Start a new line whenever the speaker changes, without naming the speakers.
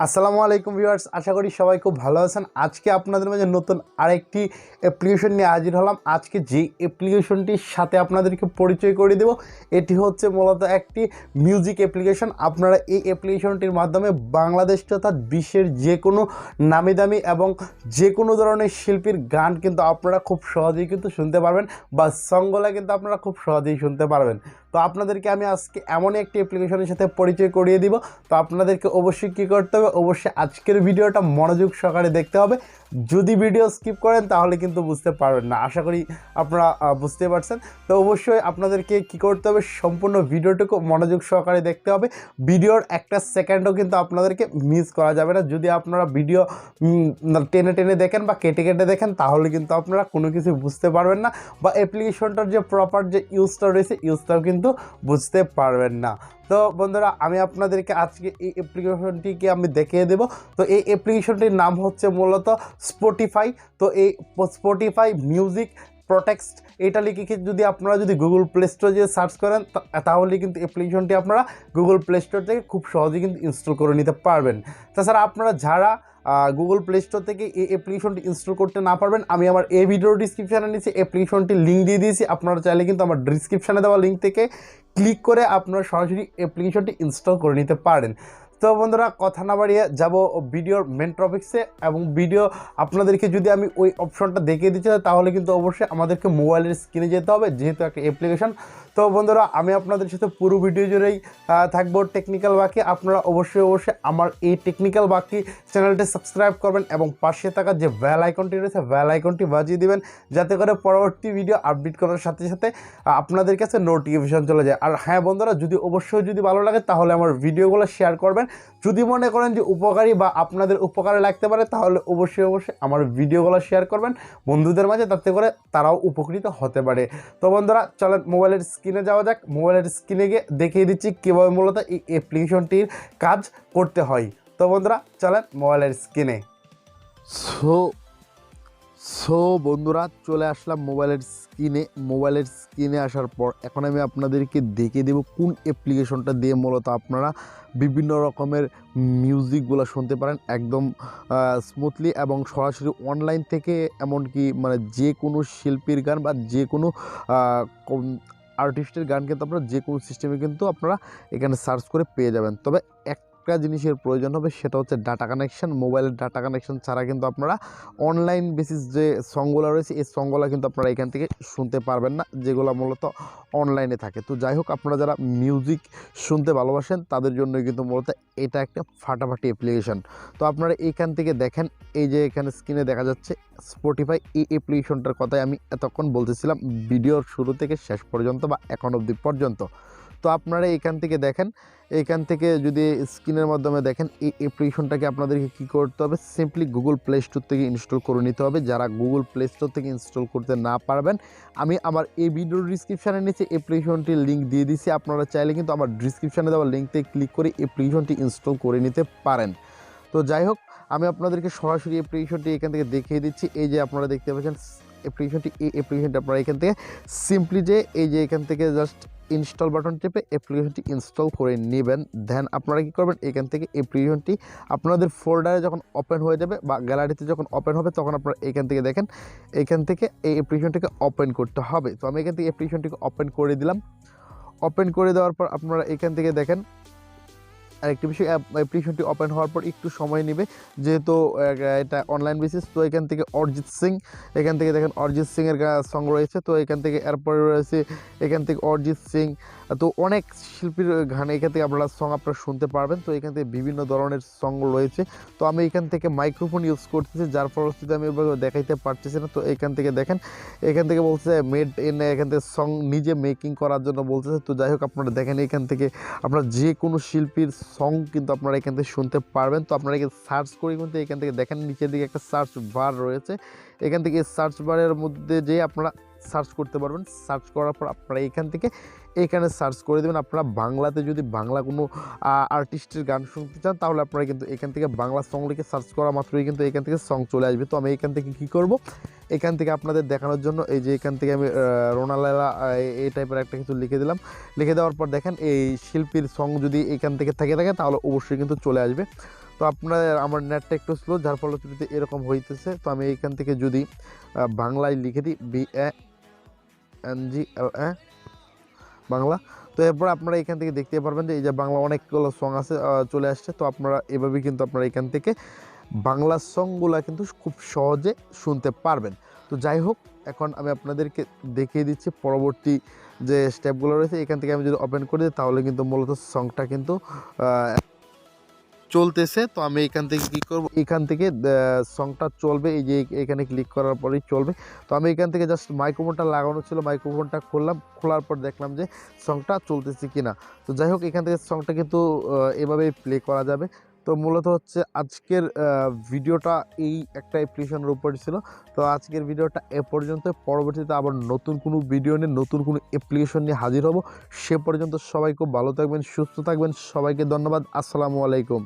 আসসালামু আলাইকুম ভিউয়ার্স, আশা করি সবাই খুব ভালো আছেন। আজকে আপনাদের মাঝে নতুন আরেকটি অ্যাপ্লিকেশন নিয়ে হাজির হলাম। আজকে যে অ্যাপ্লিকেশনটির সাথে আপনাদেরকে পরিচয় করে দেব, এটি হচ্ছে মূলত একটি মিউজিক অ্যাপ্লিকেশন। আপনারা এই অ্যাপ্লিকেশনটির মাধ্যমে বাংলাদেশ তথা বিশ্বের যে কোনো নামি দামি এবং যে কোনো ধরনের শিল্পীর গান কিন্তু আপনারা খুব সহজেই কিন্তু শুনতে পারবেন, বা সংগুলো কিন্তু আপনারা খুব সহজেই শুনতে পারবেন। তো আপনাদেরকে আমি আজকে এমনই একটি অ্যাপ্লিকেশনের সাথে পরিচয় করিয়ে দিব। তো আপনাদেরকে অবশ্যই কী করতে হবে, অবশ্যই আজকের ভিডিওটা মনোযোগ সহকারে দেখতে হবে। যদি ভিডিও স্কিপ করেন তাহলে কিন্তু বুঝতে পারবেন না। আশা করি আপনারা বুঝতে পারছেন। তো অবশ্যই আপনাদেরকে কী করতে হবে, সম্পূর্ণ ভিডিওটুকু মনোযোগ সহকারে দেখতে হবে। ভিডিওর একটা সেকেন্ডও কিন্তু আপনাদেরকে মিস করা যাবে না। যদি আপনারা ভিডিও টেনে টেনে দেখেন বা কেটে কেটে দেখেন তাহলে কিন্তু আপনারা কোনো কিছু বুঝতে পারবেন না, বা অ্যাপ্লিকেশনটার যে প্রপার যে ইউজটা রয়েছে ইউজটাও কিন্তু বুঝতে পারবেন না। তো বন্ধুরা, আমি আপনাদেরকে আজকে এই অ্যাপ্লিকেশনটিকে আমি দেখিয়ে দেব। তো এই অ্যাপ্লিকেশনটির নাম হচ্ছে মূলত স্পটিফাই। তো এই স্পটিফাই মিউজিক প্রোটেক্ট এটা লিখে যদি আপনারা গুগল প্লে স্টোরে যে সার্চ করেন তাহলে কিন্তু অ্যাপ্লিকেশনটি আপনারা গুগল প্লে স্টোর থেকে খুব সহজেই কিন্তু ইনস্টল করে নিতে পারবেন। তাছাড়া আপনারা যারা গুগল প্লে স্টোর থেকে এই অ্যাপ্লিকেশনটি ইনস্টল করতে না পারবেন, আমি আমার এই ভিডিওর ডিসক্রিপশানে নিচে অ্যাপ্লিকেশনটির লিঙ্ক দিয়ে দিয়েছি। আপনারা চাইলে কিন্তু আমার ডিসক্রিপশানে দেওয়া লিঙ্ক থেকে ক্লিক করে আপনারা সরাসরি অ্যাপ্লিকেশনটি ইনস্টল করে নিতে পারেন। তো বন্ধুরা, কথা না বাড়িয়ে যাব ভিডিওর মেন টপিক্সে। এবং ভিডিও আপনাদেরকে যদি আমি ওই অপশনটা দেখিয়ে দিতে চাই তাহলে কিন্তু অবশ্যই আমাদেরকে মোবাইলের স্ক্রিনে যেতে হবে, যেহেতু একটা অ্যাপ্লিকেশন। তো বন্ধুরা, আমি আপনাদের সাথে পুরো ভিডিও জুড়েই থাকবো টেকনিক্যাল বাকি। আপনারা অবশ্যই আমার এই টেকনিক্যাল বাকি চ্যানেলটি সাবস্ক্রাইব করবেন এবং পাশে থাকা যে বেল আইকনটি রয়েছে বেল আইকনটি বাজিয়ে দিবেন, যাতে করে পরবর্তী ভিডিও আপডেট করার সাথে সাথে আপনাদের কাছে নোটিফিকেশন চলে যায়। আর হ্যাঁ বন্ধুরা, যদি ভালো লাগে তাহলে আমার ভিডিওগুলো শেয়ার করবেন। যদি মনে করেন যে উপকারী বা আপনাদের উপকারে লাগতে পারে তাহলে অবশ্যই আমার ভিডিওগুলো শেয়ার করবেন বন্ধুদের মাঝে, তাতে করে তারাও উপকৃত হতে পারে। তো বন্ধুরা, চলেন মোবাইলের স্ক্রিনে যাওয়া যাক। মোবাইলের স্ক্রিনে গিয়ে দেখিয়ে দিচ্ছি কীভাবে মূলত এই অ্যাপ্লিকেশনটির কাজ করতে হয়। তো বন্ধুরা, চলেন মোবাইলের স্ক্রিনে। সো বন্ধুরা, চলে আসলাম মোবাইলের স্ক্রিনে আসার পর এখন আমি আপনাদেরকে দেখিয়ে দেব কোন অ্যাপ্লিকেশনটা দিয়ে মূলত আপনারা বিভিন্ন রকমের মিউজিকগুলো শুনতে পারেন একদম স্মুথলি এবং সরাসরি অনলাইন থেকে। এমনকি মানে যে কোনো শিল্পীর গান বা যে কোনো আর্টিস্টের গান কিন্তু আপনারা যে কোনো সিস্টেমে কিন্তু আপনারা এখানে সার্চ করে পেয়ে যাবেন। তবে একটা জিনিসের প্রয়োজন হবে, সেটা হচ্ছে ডাটা কানেকশান। মোবাইলের ডাটা কানেকশান ছাড়া কিন্তু আপনারা অনলাইন বেসিস যে সংগুলো রয়েছে এই সংগুলো কিন্তু আপনারা এখান থেকে শুনতে পারবেন না, যেগুলো মূলত অনলাইনে থাকে। তো যাই হোক, আপনারা যারা মিউজিক শুনতে ভালোবাসেন তাদের জন্য কিন্তু মূলত এটা একটা ফাটাফাটি অ্যাপ্লিকেশান। তো আপনারা এইখান থেকে দেখেন, এই যে এখানে স্ক্রিনে দেখা যাচ্ছে স্পটিফাই। এই অ্যাপ্লিকেশনটার কথাই আমি এতক্ষণ বলতেছিলাম ভিডিওর শুরু থেকে শেষ পর্যন্ত বা এখন অবধি পর্যন্ত। তো আপনারা এখান থেকে দেখেন, এখান থেকে যদি স্ক্রিনের মাধ্যমে দেখেন এই অ্যাপ্লিকেশনটাকে আপনাদেরকে কী করতে হবে, সিম্পলি গুগল প্লে স্টোর থেকে ইনস্টল করে নিতে হবে। যারা গুগল প্লে স্টোর থেকে ইনস্টল করতে না পারবেন, আমি আমার এই ভিডিওর ডিসক্রিপশানের নিচে অ্যাপ্লিকেশনটির লিঙ্ক দিয়ে দিচ্ছি। আপনারা চাইলে কিন্তু আমার ডিসক্রিপশানে দেওয়া লিঙ্কতে ক্লিক করে অ্যাপ্লিকেশনটি ইনস্টল করে নিতে পারেন। তো যাই হোক, আমি আপনাদেরকে সরাসরি অ্যাপ্লিকেশনটি এখান থেকে দেখিয়ে দিচ্ছি। এই যে আপনারা দেখতে পাচ্ছেন এই অ্যাপ্লিকেশনটি আপনারা এখান থেকে সিম্পলি যে এই যে এখান থেকে জাস্ট ইনস্টল বাটন চেপে অ্যাপ্লিকেশনটি ইনস্টল করে নেবেন। দেন আপনারা কী করবেন, এখান থেকে অ্যাপ্লিকেশনটি আপনাদের ফোল্ডারে যখন ওপেন হয়ে যাবে বা গ্যালারিতে যখন ওপেন হবে তখন আপনারা এখান থেকে দেখেন, এখান থেকে এই অ্যাপ্লিকেশনটিকে ওপেন করতে হবে। তো আমি এখান থেকে অ্যাপ্লিকেশনটিকে ওপেন করে দিলাম। ওপেন করে দেওয়ার পর আপনারা এখান থেকে দেখেন আরেকটি বিষয়, অ্যাপ্লিকেশনটি ওপেন হওয়ার পর একটু সময় নেবে, যেহেতু এটা অনলাইন বেসিস। তো এখান থেকে এখান থেকে দেখেন অরিজিৎ সিংয়ের সং রয়েছে। তো এখান থেকে এরপরে রয়েছে এখান থেকে অরিজিৎ সিং। তো অনেক শিল্পীর গান এখান থেকে আপনারা আপনারা শুনতে পারবেন। তো এখান থেকে বিভিন্ন ধরনের সং রয়েছে। তো আমি এখান থেকে মাইক্রোফোন ইউজ করতেছি, যার ফলশ্রুতিতে আমি এভাবে দেখাইতে পারতেছি না। তো এখান থেকে দেখেন, এখান থেকে বলছে মেড ইন, এখান থেকে সং নিজে মেকিং করার জন্য বলতেছে। তো যাই হোক, আপনারা দেখেন এখান থেকে আপনারা যে কোনো শিল্পীর সং কিন্তু আপনারা এখান থেকে শুনতে পারবেন। তো আপনারা এখানে সার্চ করে কিন্তু এখান থেকে দেখেন নিচের দিকে একটা সার্চ বার রয়েছে। এখান থেকে সার্চ বারের মধ্যে যে আপনারা সার্চ করতে পারবেন। সার্চ করার পর আপনারা এখানে সার্চ করে দেবেন। আপনারা বাংলাতে যদি বাংলা কোনো আর্টিস্টের গান শুনতে চান তাহলে আপনারা কিন্তু এখান থেকে বাংলা সং লিখে সার্চ করা মাত্রই কিন্তু এখান থেকে সং চলে আসবে। তো আমি এখান থেকে কী করব, এখান থেকে আপনাদের দেখানোর জন্য এই যে এখান থেকে আমি রোনালালা এই টাইপের একটা কিছু লিখে দিলাম। লিখে দেওয়ার পর দেখেন এই শিল্পীর সং যদি এখান থেকে থাকে তাহলে অবশ্যই কিন্তু চলে আসবে। তো তো আপনার আমার নেটটা একটু স্লো, যার ফলশ্রুতিতে এরকম হইতেছে। তো আমি এইখান থেকে যদি বাংলায় লিখে দিই BANGLA বাংলা, তো এরপর আপনারা এখান থেকে দেখতে পারবেন যে এই যে বাংলা অনেকগুলো সং আছে চলে আসছে। তো আপনারা এভাবেই কিন্তু আপনারা এখান থেকে বাংলা সংগুলা কিন্তু খুব সহজে শুনতে পারবেন। তো যাই হোক, এখন আমি আপনাদেরকে দেখিয়ে দিচ্ছি পরবর্তী যে স্টেপগুলো রয়েছে। এখান থেকে আমি যদি ওপেন করে দিই তাহলে কিন্তু মূলত সংটা কিন্তু চলতেছে। তো আমি এখান থেকে কী করব, এখান থেকে সংটা চলবে, এই যে এখানে ক্লিক করার পরেই চলবে। তো আমি এখান থেকে জাস্ট মাইক্রোফোনটা লাগানো ছিল, মাইক্রোফোনটা খুললাম, খোলার পর দেখলাম যে সংটা চলতেছে কিনা। তো যাই হোক, এখান থেকে সংটা কিন্তু এভাবেই প্লে করা যাবে। তো মূলত হচ্ছে আজকের ভিডিওটা এই একটা অ্যাপ্লিকেশনের উপর ছিল। তো আজকের ভিডিওটা এ পর্যন্ত। পরবর্তীতে আবার নতুন কোনো ভিডিও নিয়ে, নতুন কোনো অ্যাপ্লিকেশন নিয়ে হাজির হব। সে পর্যন্ত সবাই খুব ভালো থাকবেন, সুস্থ থাকবেন। সবাইকে ধন্যবাদ। আসসালামু আলাইকুম।